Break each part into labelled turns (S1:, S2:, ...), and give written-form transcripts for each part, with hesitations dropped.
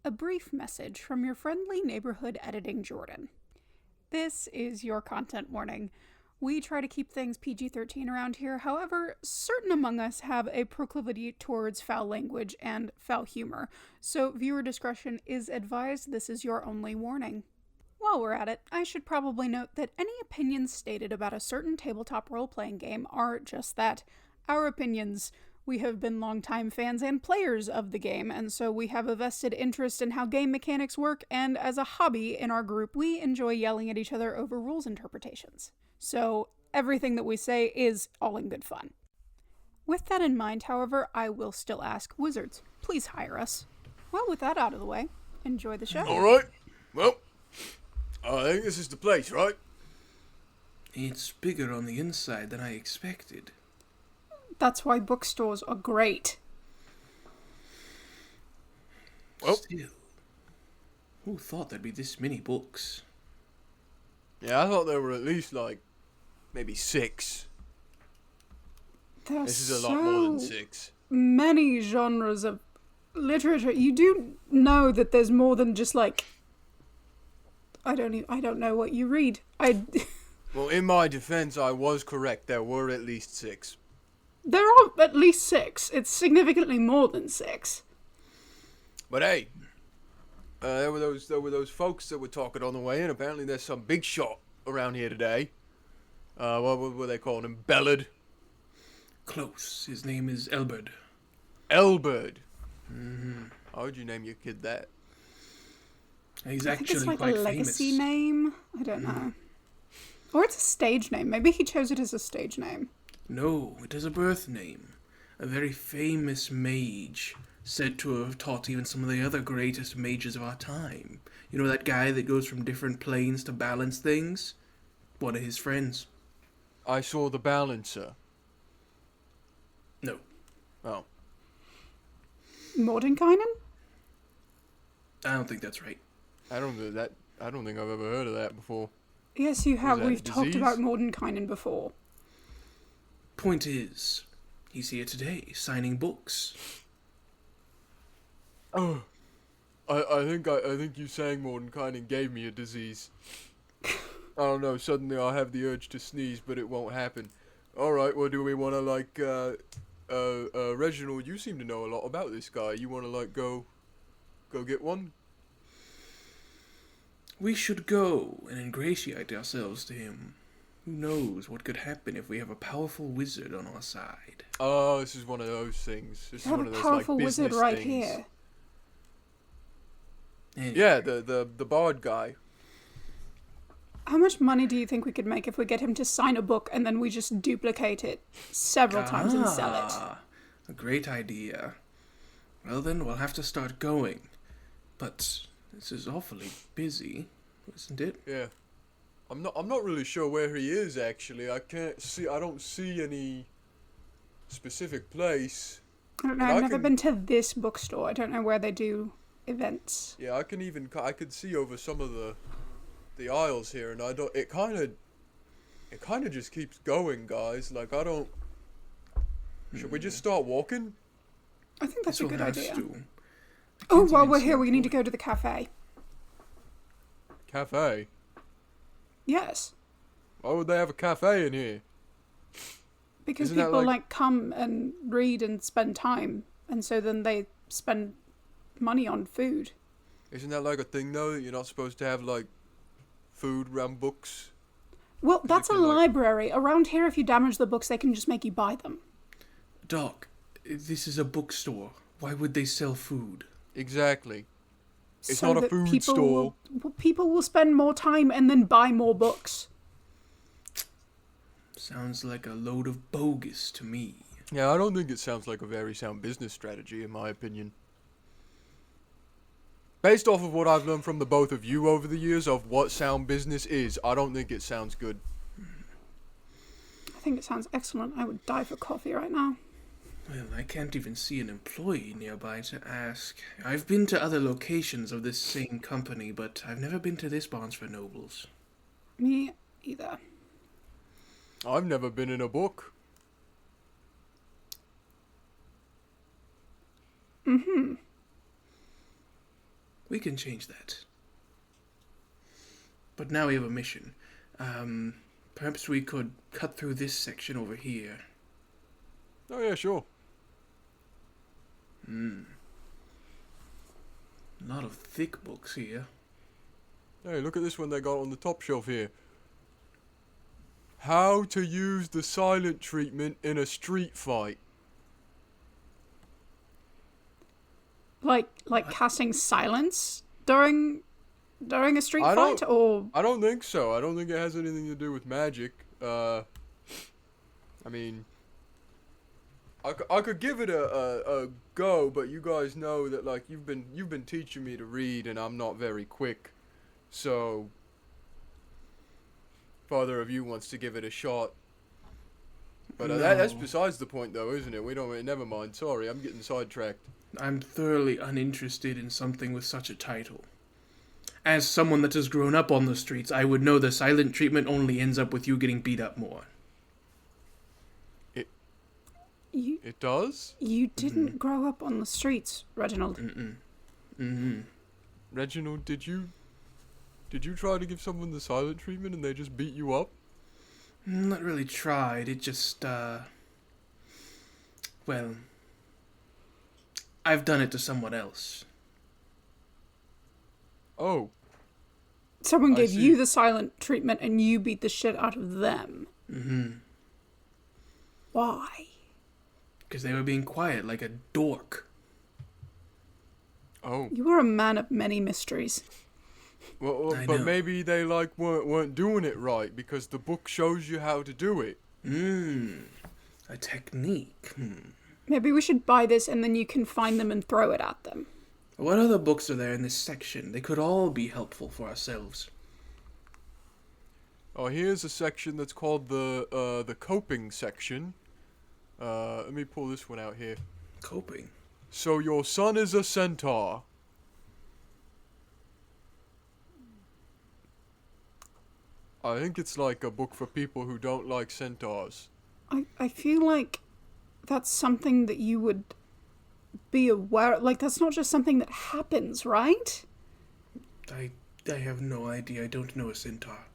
S1: A brief message from your friendly neighborhood editing Jordan. This is your content warning. We try to keep things PG-13 around here, however, certain among us have a proclivity towards foul language and foul humor, so viewer discretion is advised. This is your only warning. While we're at it, I should probably note that any opinions stated about a certain tabletop role-playing game are just that, our opinions. We have been longtime fans and players of the game, and so we have a vested interest in how game mechanics work, and as a hobby in our group, we enjoy yelling at each other over rules interpretations. So everything that we say is all in good fun. With that in mind, however, I will still ask, wizards, please hire us. Well, with that out of the way, enjoy the show.
S2: Alright, well, I think this is the place, right?
S3: It's bigger on the inside than I expected.
S1: That's why bookstores are great.
S2: Well,
S3: Still, who thought there'd be this many books?
S2: yeah, I thought there were at least, maybe 6.
S1: There's
S2: This is a lot more than 6.
S1: many genres of literature. You do know that there's more than just I don't know what you read.
S2: Well, in my defense, I was correct. There were at least 6.
S1: There are at least 6. It's significantly more than 6.
S2: But hey, there were those folks that were talking on the way, and apparently there's some big shot around here today. What were they calling him? Bellard?
S3: Close. His name is Elbert.
S2: Elbert. How would you name your kid that?
S3: He's
S1: I think it's
S3: actually
S1: like
S3: quite
S1: a legacy
S3: famous.
S1: name. I don't know. Or it's a stage name. Maybe he chose it as a stage name.
S3: No, it is a birth name. A very famous mage, said to have taught even some of the other greatest mages of our time. You know that guy that goes from different planes to balance things? One of his friends.
S2: I saw the balancer.
S3: No.
S2: Oh.
S1: Mordenkainen?
S3: I don't think that's right.
S2: I don't think I've ever heard of that before.
S1: Yes, you have.
S2: that a
S1: We've talked
S2: disease?
S1: about Mordenkainen before.
S3: Point is, he's here today, signing books.
S2: Oh. I think you saying Mordenkainen gave me a disease. I don't know, suddenly I have the urge to sneeze, but it won't happen. Alright, well, do we want to, Reginald, you seem to know a lot about this guy. You want to, go get one?
S3: We should go and ingratiate ourselves to him. Who knows what could happen if we have a powerful wizard on our side.
S2: Oh, this is one of those things. This is
S1: You have
S2: one
S1: a
S2: of those,
S1: powerful
S2: business
S1: wizard right
S2: things.
S1: here.
S3: Anyway,
S2: Yeah, the bard guy.
S1: How much money do you think we could make if we get him to sign a book and then we just duplicate it several times and sell it?
S3: A great idea. Well then, we'll have to start going. But this is awfully busy, isn't it?
S2: Yeah. I'm not really sure where he is, actually. I don't see any specific place.
S1: I don't know,
S2: But
S1: I've never been to this bookstore. I don't know where they do events.
S2: Yeah, I could see over some of the aisles here, and it kind of just keeps going, guys. Should we just start walking?
S1: I think that's
S3: This
S1: a good
S3: will have
S1: idea.
S3: to.
S1: Oh, while we're here, we need to go to the cafe.
S2: Cafe?
S1: Yes.
S2: Why would they have a cafe in here?
S1: Because
S2: Isn't that
S1: people
S2: like-
S1: come and read and spend time, and so then they spend money on food.
S2: Isn't that like a thing, though, that you're not supposed to have, food around books?
S1: Well, that's a
S2: can,
S1: library. Around here, if you damage the books, they can just make you buy them.
S3: Doc, this is a bookstore. Why would they sell food?
S2: Exactly. It's
S1: So
S2: not a
S1: that
S2: food
S1: people
S2: store.
S1: People will spend more time and then buy more books.
S3: Sounds like a load of bogus to me.
S2: Yeah, I don't think it sounds like a very sound business strategy, in my opinion. Based off of what I've learned from the both of you over the years of what sound business is, I don't think it sounds good.
S1: I think it sounds excellent. I would die for coffee right now.
S3: Well, I can't even see an employee nearby to ask. I've been to other locations of this same company, but I've never been to this Barnes for Nobles.
S1: Me either.
S2: I've never been in a book.
S1: Mm-hmm.
S3: We can change that. But now we have a mission. Perhaps we could cut through this section over here.
S2: Oh, yeah, sure.
S3: A lot of thick books here.
S2: Hey, look at this one they got on the top shelf here. How to use the silent treatment in a street fight.
S1: Like casting silence during a street fight, or
S2: I don't think so. I don't think it has anything to do with magic. I mean, I could give it a go, but you guys know that like you've been teaching me to read, and I'm not very quick. So, if either of you wants to give it a shot. But that's besides the point, though, isn't it? Never mind. Sorry, I'm getting sidetracked.
S3: I'm thoroughly uninterested in something with such a title. As someone that has grown up on the streets, I would know the silent treatment only ends up with you getting beat up more.
S2: It does?
S1: You didn't grow up on the streets, Reginald.
S2: Reginald, did you try to give someone the silent treatment and they just beat you up?
S3: Not really tried. It just, well, I've done it to someone else.
S2: Oh.
S1: Someone gave you the silent treatment and you beat the shit out of them. Why?
S3: Because they were being quiet like a dork.
S2: Oh.
S1: You were a man of many mysteries.
S2: Well, but maybe they weren't doing it right because the book shows you how to do it.
S3: A technique.
S1: Maybe we should buy this and then you can find them and throw it at them.
S3: What other books are there in this section? They could all be helpful for ourselves.
S2: Oh, here's a section that's called the coping section. Let me pull this one out here.
S3: Coping?
S2: So your son is a centaur. I think it's like a book for people who don't like centaurs.
S1: I feel like that's something that you would be aware of. Like, that's not just something that happens, right?
S3: I have no idea. I don't know a centaur.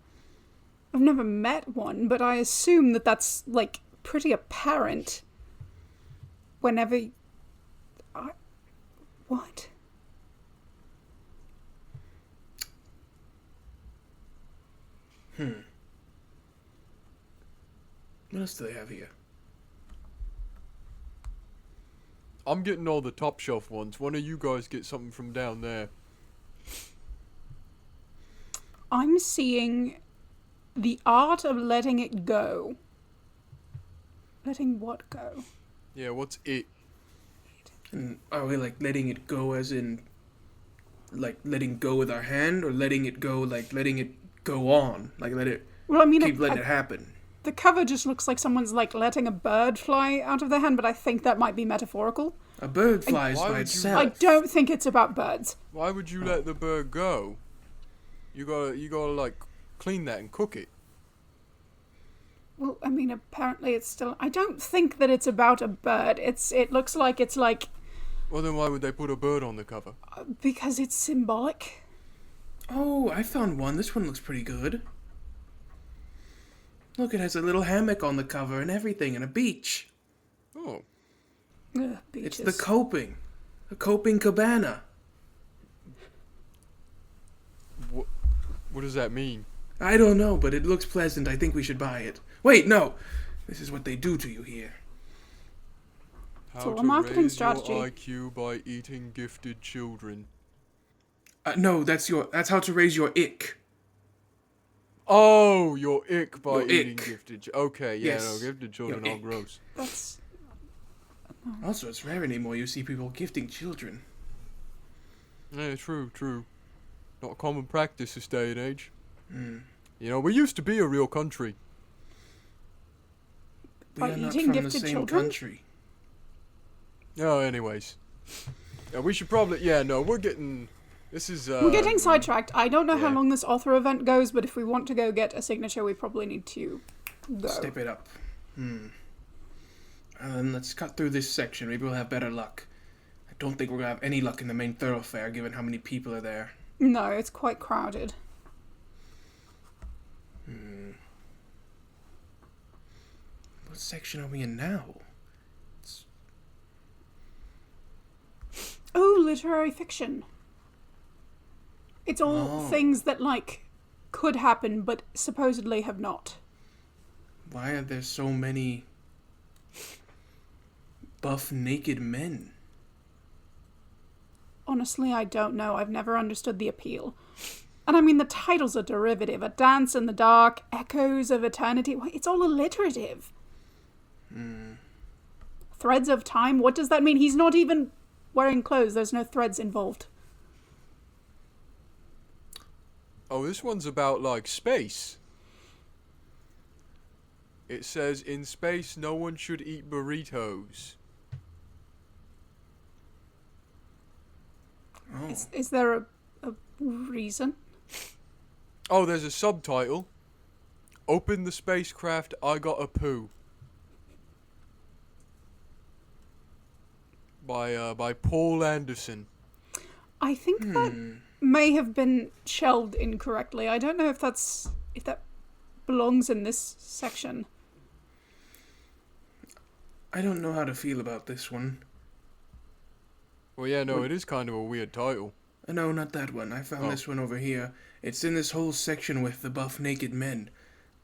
S1: I've never met one, but I assume that that's, like, pretty apparent whenever... What?
S3: What else do they have here?
S2: I'm getting all the top shelf ones. One of you guys get something from down there.
S1: I'm seeing the art of letting it go. Letting what go?
S2: Yeah, what's it?
S3: And are we like letting it go as in like letting go with our hand, or letting it go like letting it go on? Like let it keep letting it happen.
S1: The cover just looks like someone's like letting a bird fly out of their hand, but I think that might be metaphorical.
S3: A bird flies by itself.
S1: I don't think it's about birds.
S2: Why would you let the bird go? You gotta like clean that and cook it.
S1: Well, I mean, apparently it's still... I don't think that it's about a bird. It looks like it's like...
S2: Well, then why would they put a bird on the cover?
S1: Because it's symbolic.
S3: Oh, I found one. This one looks pretty good. Look, it has a little hammock on the cover and everything, and a beach.
S2: Oh.
S1: Ugh, beaches.
S3: It's the coping. A coping cabana.
S2: What does that mean?
S3: I don't know, but it looks pleasant. I think we should buy it. Wait, no! This is what they do to you here.
S2: How
S1: a marketing
S2: raise
S1: strategy.
S2: Your IQ by eating gifted children.
S3: No, that's how to raise your ick.
S2: Oh, your ick by
S3: Your
S2: eating
S3: ick.
S2: gifted. Okay, yeah,
S3: Yes.
S2: no, gifted children
S3: Your
S2: are
S3: ick.
S2: gross.
S1: That's...
S3: Also, it's rare anymore you see people gifting children.
S2: Yeah, true. Not common practice this day and age. You know, we used to be a real country.
S3: We
S1: By
S3: are not
S1: eating
S3: from the
S1: gifted
S3: same
S1: children?
S3: country.
S2: Oh, anyways. Yeah, we should probably... Yeah, no, we're getting... This is...
S1: We're getting sidetracked. I don't know how
S2: yeah.
S1: long this author event goes, but if we want to go get a signature, we probably need to go.
S3: Step it up. And then let's cut through this section. Maybe we'll have better luck. I don't think we're gonna have any luck in the main thoroughfare, given how many people are there.
S1: No, it's quite crowded.
S3: What section are we in now?
S1: Oh, literary fiction. It's all things that, like, could happen, but supposedly have not.
S3: Why are there so many buff naked men?
S1: Honestly, I don't know. I've never understood the appeal. And I mean, the titles are derivative. A Dance in the Dark, Echoes of Eternity. It's all alliterative. Threads of Time? What does that mean? He's not even wearing clothes. There's no threads involved.
S2: Oh, this one's about, like, space. It says, in space, no one should eat burritos.
S3: Oh.
S1: Is there a reason?
S2: Oh, there's a subtitle. Open the spacecraft, I got a poo. By Paul Anderson.
S1: I think that may have been shelved incorrectly. I don't know if that belongs in this section.
S3: I don't know how to feel about this one.
S2: Well, yeah, no, it is kind of a weird title.
S3: No, not that one. I found this one over here. It's in this whole section with the buff naked men.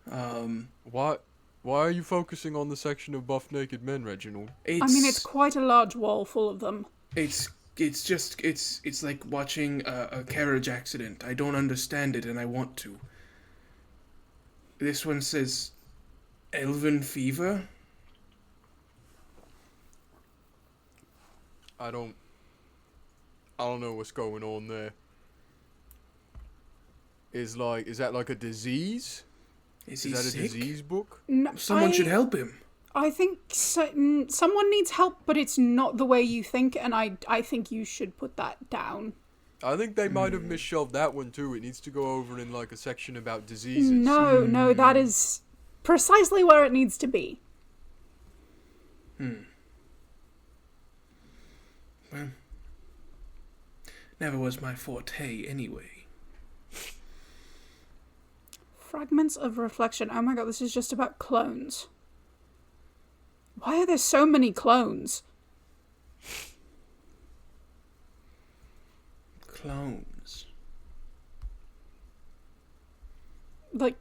S2: Why are you focusing on the section of buff naked men, Reginald?
S1: It's quite a large wall full of them.
S3: It's like watching a carriage accident. I don't understand it, and I want to. This one says Elven Fever.
S2: I don't know what's going on there. Is that like a disease?
S3: Is he
S2: that
S3: sick?
S2: a disease book?
S1: No,
S3: Someone should help him.
S1: I think someone needs help, but it's not the way you think, and I think you should put that down.
S2: I think they might have misshelved that one too. It needs to go over in like a section about diseases.
S1: No, that is precisely where it needs to be.
S3: Well, never was my forte anyway.
S1: Fragments of Reflection. Oh my god, this is just about clones. Why are there so many clones?
S3: Clones.
S1: Like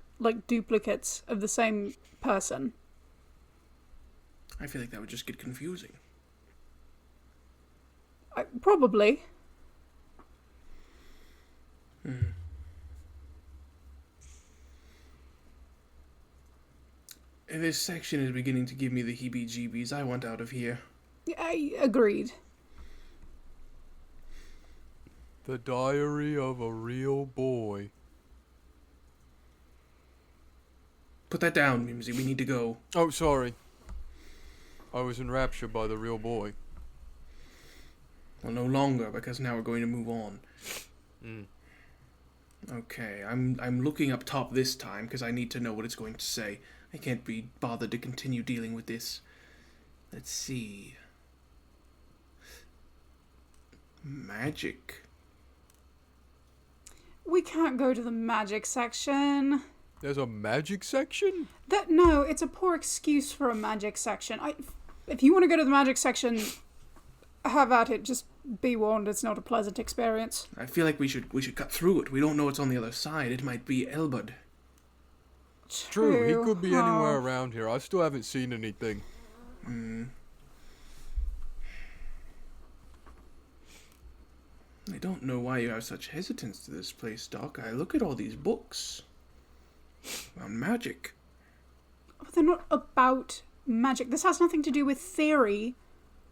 S1: duplicates of the same person.
S3: I feel like that would just get confusing.
S1: Probably.
S3: This section is beginning to give me the heebie-jeebies. I want out of here.
S1: I agreed.
S2: The Diary of a Real Boy.
S3: Put that down, Mimsy. We need to go.
S2: Oh, sorry. I was enraptured by the real boy.
S3: Well, no longer, because now we're going to move on.
S2: Mm.
S3: Okay, I'm looking up top this time, because I need to know what it's going to say. I can't be bothered to continue dealing with this. Let's see. Magic.
S1: We can't go to the magic section.
S2: There's a magic section?
S1: No, it's a poor excuse for a magic section. If you want to go to the magic section, have at it. Just be warned, it's not a pleasant experience.
S3: I feel like we should cut through it. We don't know what's on the other side. It might be Elbud.
S2: True, he could be anywhere around here. I still haven't seen anything.
S3: I don't know why you have such hesitance to this place, Doc. I look at all these books on magic.
S1: But they're not about magic. This has nothing to do with theory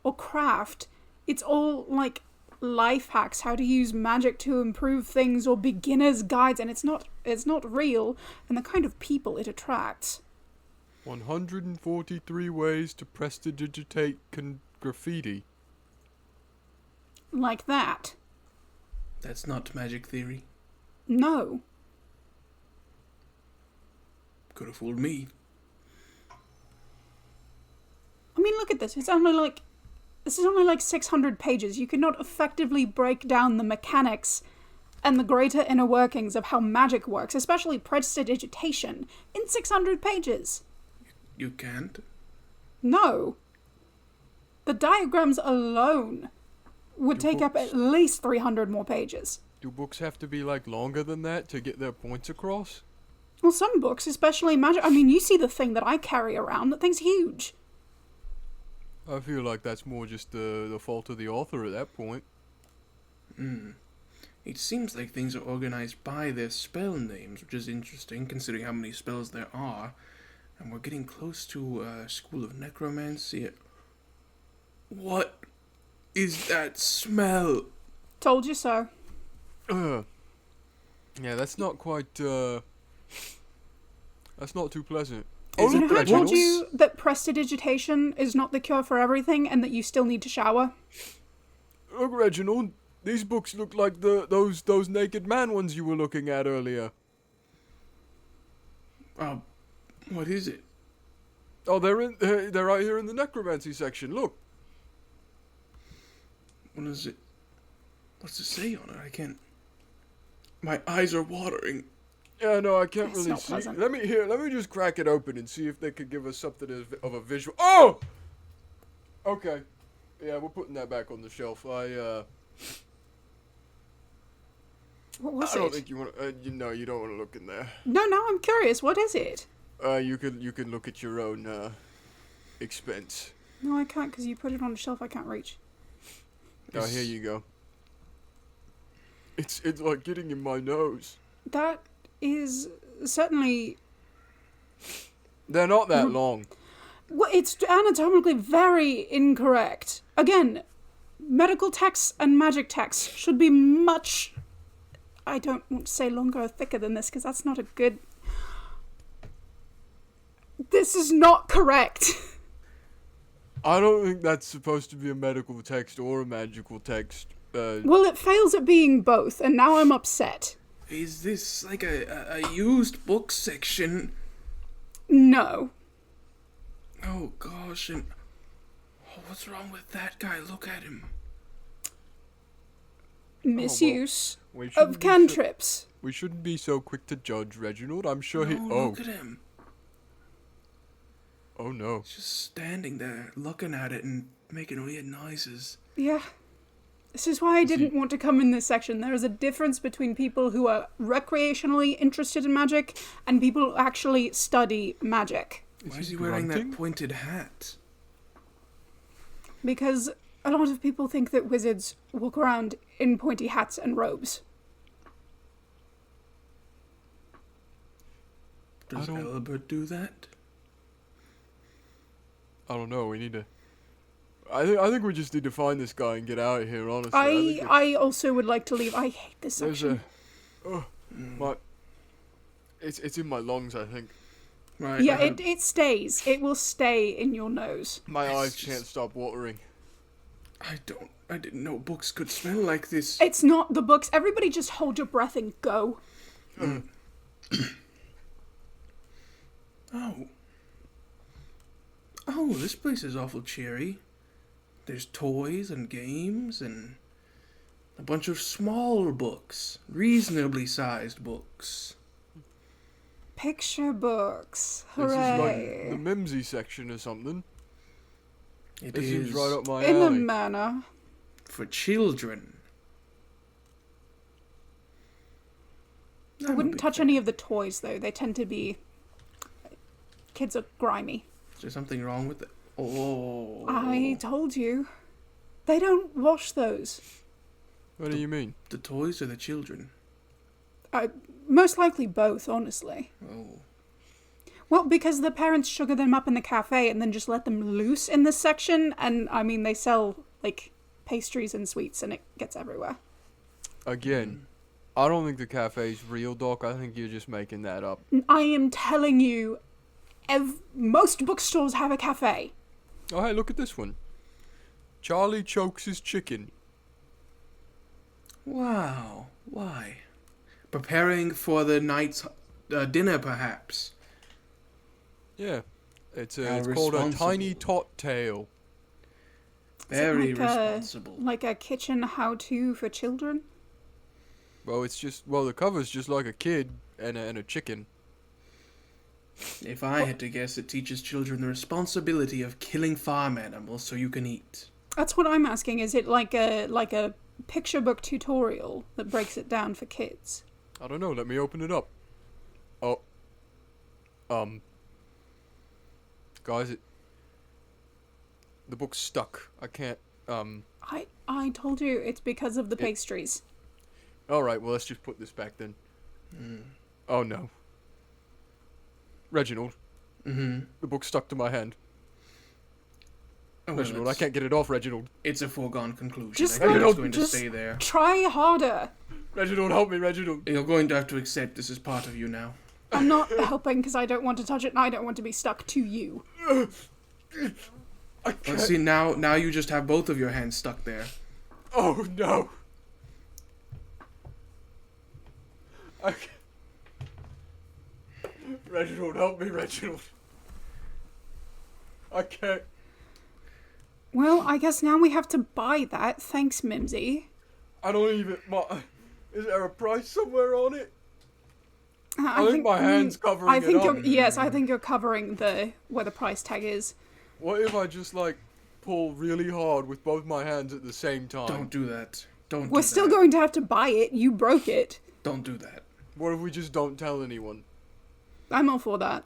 S1: or craft. It's all like life hacks, how to use magic to improve things, or beginner's guides, and it's not real, and the kind of people it attracts.
S2: 143 ways to prestidigitate graffiti.
S1: Like that.
S3: That's not magic theory.
S1: No.
S3: Could have fooled me.
S1: I mean, look at this. It's only like This is only like 600 pages. You cannot effectively break down the mechanics and the greater inner workings of how magic works, especially prestidigitation, in 600 pages.
S3: You can't?
S1: No. The diagrams alone would take up at least 300 more pages.
S2: Do books have to be, like, longer than that to get their points across?
S1: Well, some books, especially magic... I mean, you see the thing that I carry around. That thing's huge.
S2: I feel like that's more just the fault of the author at that point.
S3: It seems like things are organized by their spell names, which is interesting, considering how many spells there are. And we're getting close to a school of necromancy. What is that smell?
S1: Told you so.
S2: Yeah, that's not quite, that's not too pleasant.
S3: Is
S1: You
S3: it
S1: know how I told
S3: Reginald's?
S1: you that prestidigitation is not the cure for everything and that you still need to shower?
S2: Look, Reginald, these books look like those naked man ones you were looking at earlier.
S3: What is it?
S2: Oh, they're right here in the necromancy section. Look.
S3: What is it? What's it say on it? I can't... My eyes are watering.
S2: Yeah, no, I can't
S1: It's
S2: really
S1: not
S2: see.
S1: pleasant.
S2: Let me just crack it open and see if they could give us something of a visual. Oh! Okay. Yeah, we're putting that back on the shelf.
S1: What was
S2: I don't
S1: it?
S2: think you want to, you don't want to look in there.
S1: No, now I'm curious. What is it?
S2: You could look at your own, expense.
S1: No, I can't because you put it on a shelf I can't reach.
S2: Oh, here you go. It's like getting in my nose.
S1: That is certainly...
S2: They're not that long.
S1: Well, it's anatomically very incorrect. Again, medical texts and magic texts should be much... I don't want to say longer or thicker than this because that's not a good... This is not correct.
S2: I don't think that's supposed to be a medical text or a magical text.
S1: Well, it fails at being both, and now I'm upset.
S3: Is this like a used book section?
S1: No.
S3: Oh gosh, and what's wrong with that guy? Look at him.
S1: Misuse
S2: we shouldn't
S1: of
S2: be
S1: cantrips.
S2: We shouldn't be so quick to judge, Reginald. I'm sure
S3: No,
S2: he. Oh.
S3: look at him.
S2: Oh no.
S3: He's just standing there, looking at it and making weird noises.
S1: Yeah. This is why I didn't want to come in this section. There is a difference between people who are recreationally interested in magic and people who actually study magic.
S3: Why is he wearing that
S2: grunting?
S3: pointed hat?
S1: Because a lot of people think that wizards walk around in pointy hats and robes.
S3: Does
S2: I don't-
S3: Albert do that?
S2: I don't know. We need to. I think we just need to find this guy and get out of here. Honestly,
S1: I also would like to leave. I hate this
S2: there's
S1: section.
S2: it's in my lungs. I think
S3: Right.
S1: Yeah, it stays. It will stay in your nose.
S2: my
S3: It's
S2: eyes
S3: just-
S2: can't stop watering.
S3: I didn't know books could smell like this.
S1: It's not the books. Everybody just hold your breath and go.
S3: Oh, this place is awful cheery. There's toys and games and a bunch of small books, reasonably sized books.
S1: Picture books.
S2: This is
S1: Hooray.
S2: like the Mimsy section or something.
S3: It
S2: This seems
S3: is
S2: right up my
S1: In a
S2: alley.
S1: manner.
S3: for children.
S1: I wouldn't touch any of the toys, though. They tend to be... Kids are grimy.
S3: Is there something wrong with it? Oh.
S1: I told you. They don't wash those.
S2: What do you mean?
S3: The toys or the children?
S1: Most likely both, honestly.
S3: Oh.
S1: Well, because the parents sugar them up in the cafe and then just let them loose in this section. And, I mean, they sell, like, pastries and sweets and it gets everywhere.
S2: Again, I don't think the cafe's real, Doc. I think you're just making that up.
S1: I am telling you, most bookstores have a cafe.
S2: Oh, hey, look at this one. Charlie chokes his chicken.
S3: Wow. Why? Preparing for the night's dinner, perhaps.
S2: Yeah. It's
S3: How
S2: called a
S3: responsible.
S2: tiny tot tail.
S3: Very responsible.
S1: Like a kitchen how-to for children?
S2: Well, the cover's just like a kid and a chicken.
S3: If I had to guess, it teaches children the responsibility of killing farm animals so you can eat.
S1: That's what I'm asking. Is it like a picture book tutorial that breaks it down for kids?
S2: I don't know. Let me open it up. Oh. Guys, the book's stuck. I can't,
S1: I told you it's because of the pastries.
S2: Alright, well, let's just put this back then. Oh, no. Reginald. The book's stuck to my hand.
S3: Oh,
S2: Reginald, I can't get it off, Reginald.
S3: It's a foregone conclusion.
S1: Just
S3: I think it's
S1: like,
S3: going to stay there.
S1: Try harder.
S2: Reginald, help me, Reginald.
S3: You're going to have to accept this as part of you now.
S1: I'm not helping because I don't want to touch it and I don't want to be stuck to you.
S2: I can't.
S3: Let's see, now you just have both of your hands stuck there.
S2: Oh, no. I can't. Reginald, help me, Reginald. I can't.
S1: Well, I guess now we have to buy that. Thanks, Mimsy.
S2: I don't even... Is there a price somewhere on it?
S1: I
S2: think my hand's covering it up.
S1: Yes, I think you're covering where the price tag is.
S2: What if I just, pull really hard with both my hands at the same time?
S3: Don't do that.
S1: We're still going to have to buy it. You broke it.
S3: Don't do that.
S2: What if we just don't tell anyone?
S1: I'm all for that.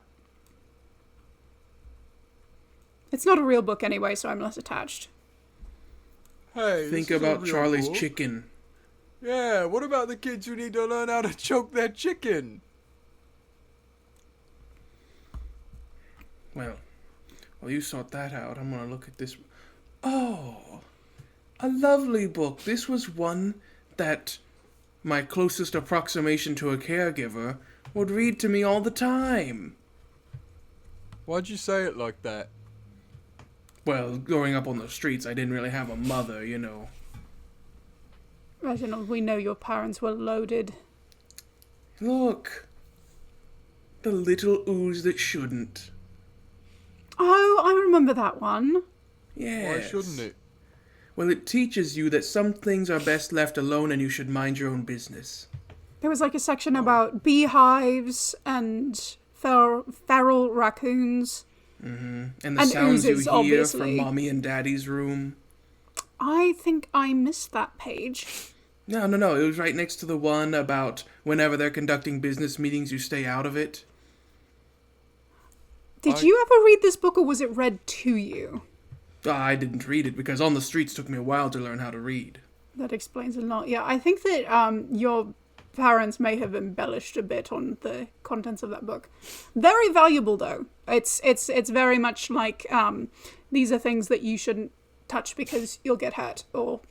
S1: It's not a real book anyway, so I'm less attached.
S2: Hey,
S3: Think
S2: this is a
S3: about
S2: real
S3: Charlie's
S2: book.
S3: chicken.
S2: Yeah, what about the kids who need to learn how to choke their chicken?
S3: Well, while you sort that out, I'm gonna look at this. Oh, a lovely book. This was one that my closest approximation to a caregiver would read to me all the time.
S2: Why'd you say it like that?
S3: Well, growing up on the streets, I didn't really have a mother, you know.
S1: Reginald, we know your parents were loaded.
S3: Look. The little ooze that shouldn't.
S1: Oh, I remember that one.
S3: Yes.
S2: Why shouldn't it?
S3: Well, it teaches you that some things are best left alone and you should mind your own business.
S1: There was a section about beehives and feral raccoons.
S3: And the sounds
S1: oozes,
S3: you hear
S1: obviously.
S3: from mommy and daddy's room.
S1: I think I missed that page.
S3: No. It was right next to the one about whenever they're conducting business meetings, you stay out of it.
S1: Did you ever read this book, or was it read to you?
S3: I didn't read it because On the Streets took me a while to learn how to read.
S1: That explains a lot. Yeah, I think that your parents may have embellished a bit on the contents of that book. Very valuable, though. It's very much like these are things that you shouldn't touch because you'll get hurt or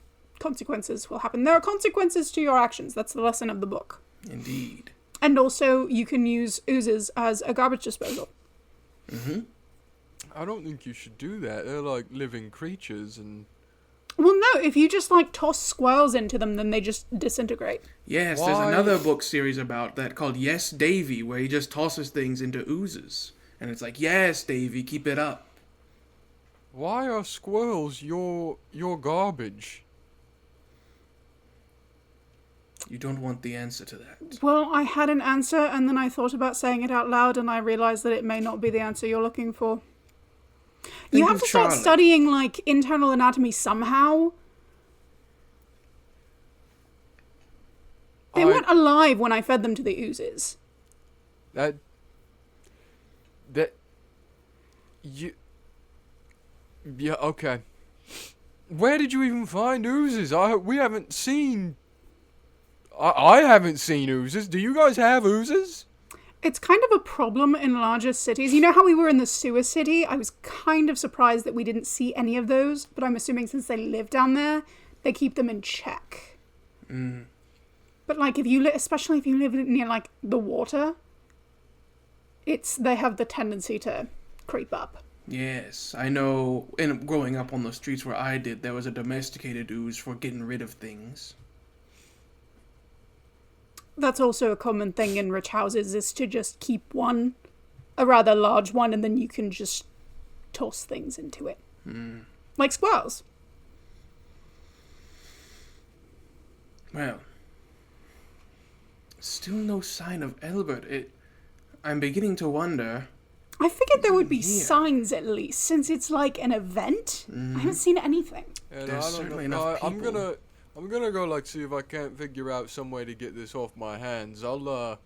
S1: consequences will happen. There are consequences to your actions. That's the lesson of the book.
S3: Indeed.
S1: And also, you can use oozes as a garbage disposal.
S2: I don't think you should do that. They're like living creatures and...
S1: Well, no, if you just toss squirrels into them, then they just disintegrate.
S3: Yes,
S2: Why?
S3: there's another book series about that called Yes, Davy, where he just tosses things into oozes. And it's like, yes, Davy, keep it up.
S2: Why are squirrels your garbage?
S3: You don't want the answer to that.
S1: Well, I had an answer, and then I thought about saying it out loud, and I realized that it may not be the answer you're looking for. You have to start studying, internal anatomy somehow. They weren't alive when I fed them to the oozes.
S2: Yeah, okay. Where did you even find oozes? We haven't seen... I haven't seen oozes. Do you guys have oozes?
S1: It's kind of a problem in larger cities. You know how we were in the sewer city? I was kind of surprised that we didn't see any of those, but I'm assuming since they live down there, they keep them in check. But especially if you live near the water, they have the tendency to creep up.
S3: Yes, I know. And growing up on the streets where I did, there was a domesticated ooze for getting rid of things.
S1: That's also a common thing in rich houses, is to just keep one, a rather large one, and then you can just toss things into it. Like squirrels.
S3: Well, still no sign of Albert. I'm beginning to wonder.
S1: I figured there would be
S3: here?
S1: signs at least, since it's like an event. I haven't seen anything.
S2: And
S3: There's
S2: I don't
S3: certainly
S2: know.
S3: enough people.
S2: I'm gonna go like see if I can't figure out some way to get this off my hands. I'll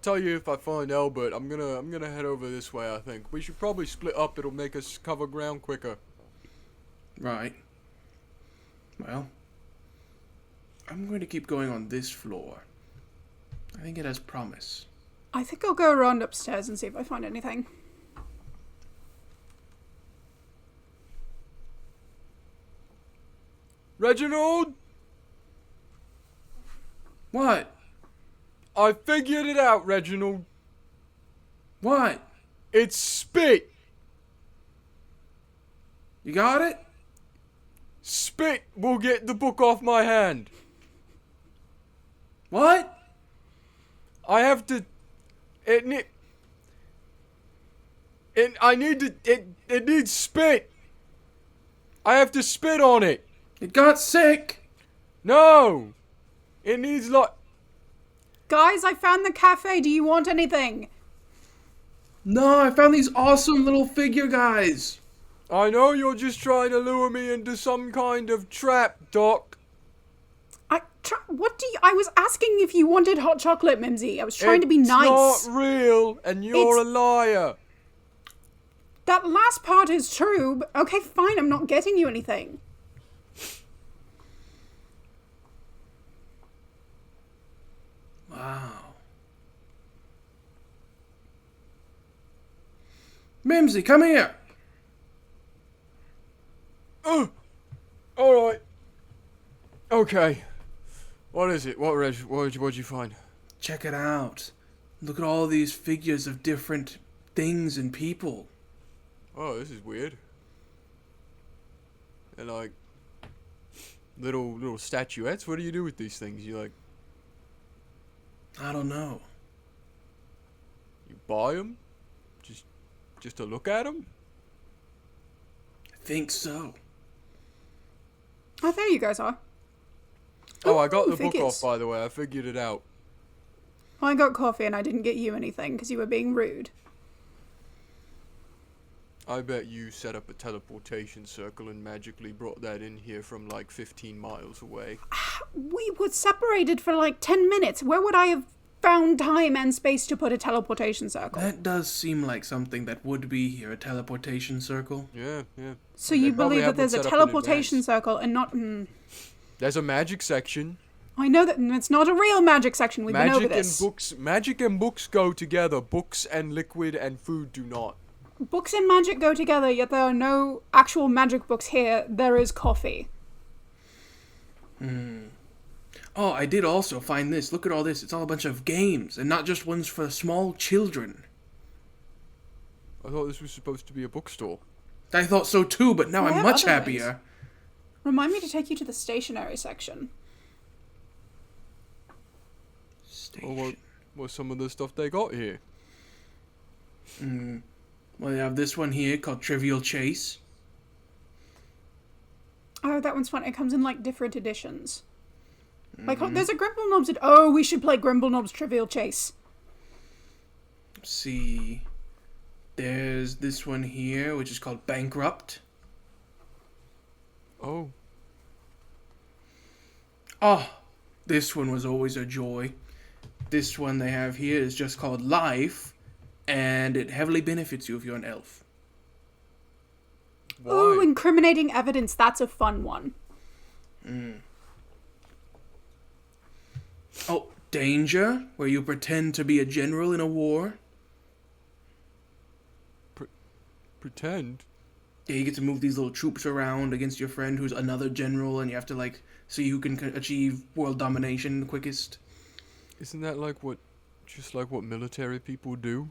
S2: tell you if I find Albert. I'm gonna head over this way. I think we should probably split up. It'll make us cover ground quicker.
S3: Right. Well, I'm going to keep going on this floor. I think it has promise.
S1: I think I'll go around upstairs and see if I find anything.
S2: Reginald,
S3: What?
S2: I figured it out, Reginald.
S3: What?
S2: It's spit.
S3: You got it?
S2: Spit will get the book off my hand.
S3: What?
S2: I have to. It needs spit. I have to spit on it.
S3: It got sick.
S2: No, it needs
S1: Guys, I found the cafe. Do you want anything?
S3: No, I found these awesome little figure guys.
S2: I know you're just trying to lure me into some kind of trap, Doc.
S1: I was asking if you wanted hot chocolate, Mimsy. I was trying to be nice.
S2: It's not real, and you're a liar.
S1: That last part is true, but okay, fine, I'm not getting you anything.
S3: Wow. Mimsy, come here.
S2: Alright. Okay. What is it? What'd you find?
S3: Check it out. Look at all these figures of different things and people.
S2: Oh, this is weird. They're like little statuettes. What do you do with these things? You
S3: I don't know.
S2: you buy them? Just to look at them?
S3: I think so.
S1: Oh, there you guys are.
S2: Oh, I got
S1: Ooh,
S2: the book
S1: figures.
S2: off, by the way. I figured it out.
S1: I got coffee and I didn't get you anything because you were being rude.
S2: I bet you set up a teleportation circle and magically brought that in here from like 15 miles away.
S1: We were separated for like 10 minutes. Where would I have found time and space to put a teleportation circle?
S3: That does seem like something that would be here, a teleportation circle.
S2: Yeah.
S1: So
S2: They
S1: you
S2: probably
S1: believe
S2: have
S1: that there's
S2: one
S1: a
S2: set up in
S1: teleportation
S2: advance.
S1: circle and not...
S2: There's a magic section.
S1: I know that it's not a real magic section. We've been over this.
S2: Magic and books go together. Books and liquid and food do not.
S1: Books and magic go together, yet there are no actual magic books here. There is coffee.
S3: Oh, I did also find this. Look at all this. It's all a bunch of games, and not just ones for small children.
S2: I thought this was supposed to be a bookstore.
S3: I thought so too, but now
S1: Well, I
S3: I'm
S1: have
S3: much
S1: other
S3: happier.
S1: Remind me to take you to the stationery section.
S2: Or what's some of the stuff they got here?
S3: Well, they have this one here called Trivial Chase.
S1: Oh, that one's fun. It comes in like different editions. Like, oh, there's a Grimble Knobs. Oh, we should play Grimble Knobs Trivial Chase.
S3: Let's see. There's this one here, which is called Bankrupt.
S2: Oh,
S3: Oh, this one was always a joy. This one they have here is just called Life, and it heavily benefits you if you're an elf.
S2: why?
S1: Ooh, incriminating evidence. That's a fun one.
S3: Oh, Danger, where you pretend to be a general in a war.
S2: Pretend?
S3: Yeah, you get to move these little troops around against your friend who's another general, and you have to, like, see who can achieve world domination the quickest.
S2: Isn't that just like what military people do?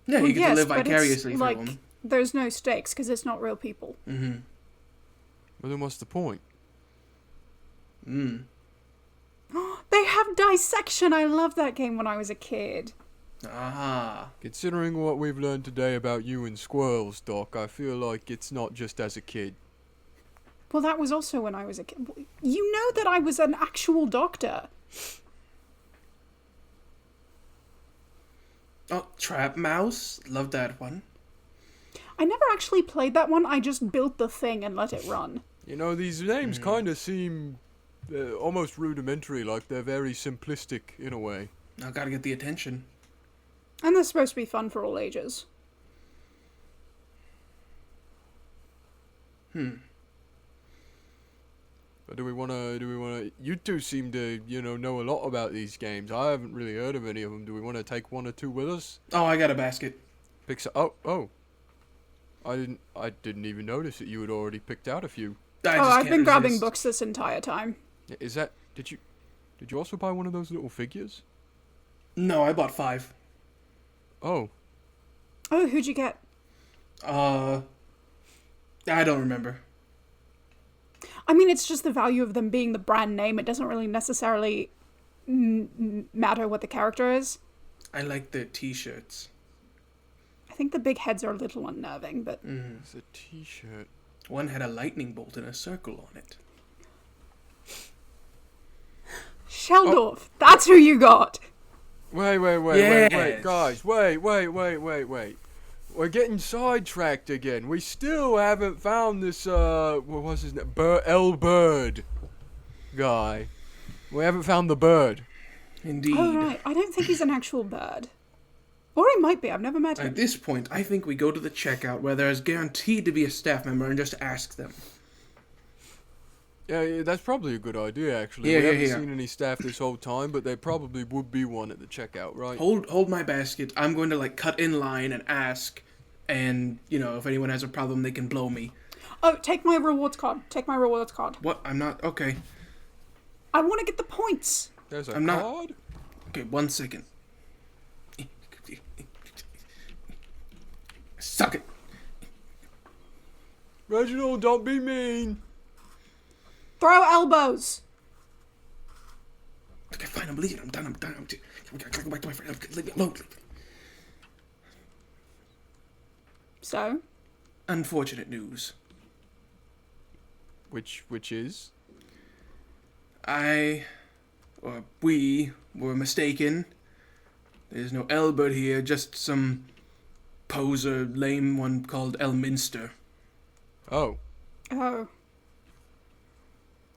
S3: Yeah,
S1: Well,
S3: you get
S1: yes,
S3: to live
S1: but it's
S3: vicariously through
S1: like,
S3: them.
S1: there's no stakes because it's not real people.
S3: Mm-hmm.
S2: Well, then what's the point?
S1: They have dissection. I loved that game when I was a kid.
S3: Ah.
S2: Considering what we've learned today about you and squirrels, Doc, I feel like it's not just as a kid.
S1: Well, that was also when I was a kid. You know that I was an actual doctor.
S3: Oh, Trap Mouse. Love that one.
S1: I never actually played that one. I just built the thing and let it run.
S2: You know, these names kind of seem almost rudimentary, like they're very simplistic in a way.
S3: I gotta get the attention.
S1: And they're supposed to be fun for all ages.
S2: But do we wanna, you two seem to, know a lot about these games. I haven't really heard of any of them. Do we want to take one or two with us?
S3: Oh, I got a basket.
S2: Oh. I didn't even notice that you had already picked out a few.
S1: I've been grabbing books this entire time.
S2: Is that, did you also buy one of those little figures?
S3: No, I bought 5.
S2: Oh.
S1: Oh, who'd you get?
S3: I don't remember.
S1: I mean, it's just the value of them being the brand name. It doesn't really necessarily matter what the character is.
S3: I like the t-shirts.
S1: I think the big heads are a little unnerving, but...
S2: It's a t-shirt.
S3: One had a lightning bolt in a circle on it.
S1: Sheldorf, that's who you got!
S2: Wait,
S3: Yes.
S2: guys, wait. We're getting sidetracked again. We still haven't found this, what was his name? Bird guy. We haven't found the bird.
S3: Indeed.
S1: Oh, right. I don't think he's an actual bird. Or he might be. I've never met him.
S3: At this point, I think we go to the checkout where there is guaranteed to be a staff member and just ask them.
S2: Yeah, that's probably a good idea, actually.
S3: Yeah,
S2: we haven't
S3: yeah.
S2: seen any staff this whole time, but there probably would be one at the checkout, right?
S3: Hold my basket. I'm going to, cut in line and ask. And, if anyone has a problem, they can blow me.
S1: Oh, take my rewards card.
S3: What? I'm not... Okay.
S1: I want to get the points.
S2: There's a
S3: I'm not-
S2: card?
S3: Okay, 1 second. Suck it.
S2: Reginald, don't be mean.
S1: Throw elbows.
S3: Okay, fine. I'm leaving. I'm done. I gotta go back to my friend. Leave me alone.
S1: So?
S3: Unfortunate news.
S2: Which is?
S3: We were mistaken. There's no Elbert here, just some poser, lame one called Elminster.
S2: Oh.
S1: Oh.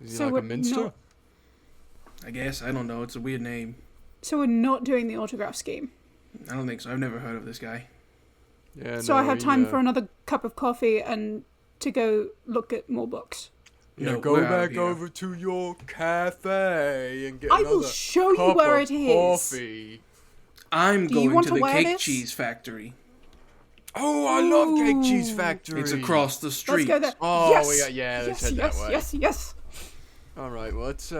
S2: Is he
S1: So
S2: like a
S1: we're
S2: minster?
S1: not-
S3: I guess. I don't know. It's a weird name.
S1: So we're not doing the autograph scheme.
S3: I don't think so. I've never heard of this guy.
S2: Yeah,
S1: So
S2: no,
S1: I have time for another cup of coffee and to go look at more books.
S2: Yeah,
S3: No,
S2: go
S3: we're out
S2: back
S3: here.
S2: over to your cafe and get
S1: I
S2: another
S1: will show you
S2: cup
S1: where
S2: of
S1: it is.
S2: coffee.
S3: I'm
S1: Do you
S3: going
S1: want
S3: to
S1: to
S3: the
S1: wear
S3: Cake
S1: this?
S3: Cheese Factory.
S2: Oh, I love Cake Cheese
S1: Ooh.
S2: Factory.
S3: It's across the street.
S1: Let's go there.
S2: Oh,
S1: yes!
S2: let's
S1: yes,
S2: head that
S1: yes,
S2: way.
S1: yes.
S2: All right, well, let's,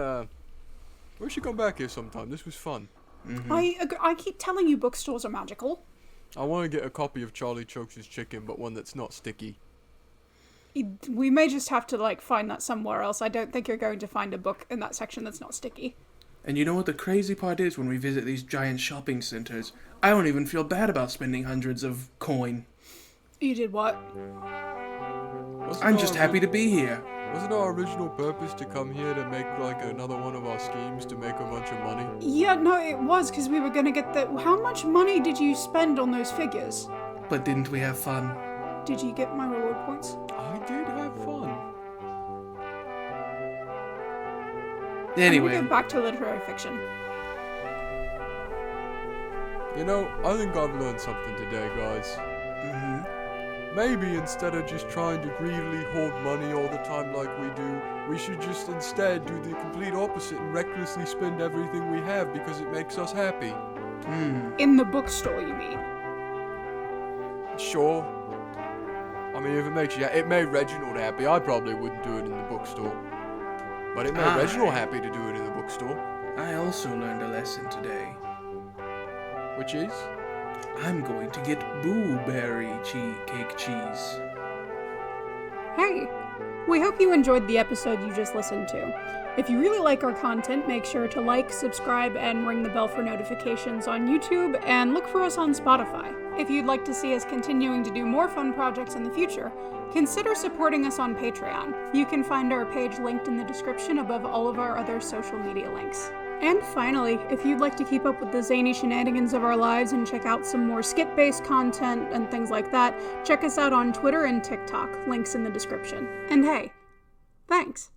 S2: we should come back here sometime. This was fun.
S3: Mm-hmm.
S1: I keep telling you bookstores are magical.
S2: I want to get a copy of Charlie Chokes' Chicken, but one that's not sticky.
S1: We may just have to, find that somewhere else. I don't think you're going to find a book in that section that's not sticky.
S3: And you know what the crazy part is when we visit these giant shopping centers? I don't even feel bad about spending hundreds of coin.
S1: You did what?
S3: I'm just happy to be here.
S2: Wasn't our original purpose to come here to make, another one of our schemes to make a bunch of money?
S1: Yeah, no, it was, because we were going to get the... How much money did you spend on those figures?
S3: But didn't we have fun?
S1: Did you get my reward points?
S2: I did have fun.
S1: I'm
S3: Anyway,
S1: going to go back to literary fiction.
S2: You know, I think I've learned something today, guys. Maybe instead of just trying to greedily hoard money all the time like we do, we should just instead do the complete opposite and recklessly spend everything we have because it makes us happy.
S1: In the bookstore, you mean?
S2: Sure. I mean, if it makes you... It made Reginald happy. I probably wouldn't do it in the bookstore. But it made Reginald happy to do it in the bookstore.
S3: I also learned a lesson today.
S2: Which is?
S3: I'm going to get blueberry cake cheese.
S1: Hey, We hope you enjoyed the episode you just listened to. If you really like our content, make sure to like, subscribe, and ring the bell for notifications on YouTube, and look for us on Spotify. If you'd like to see us continuing to do more fun projects in the future, consider supporting us on Patreon. You can find our page linked in the description above all of our other social media links. And finally, if you'd like to keep up with the zany shenanigans of our lives and check out some more skit-based content and things like that, check us out on Twitter and TikTok, links in the description. And hey, thanks!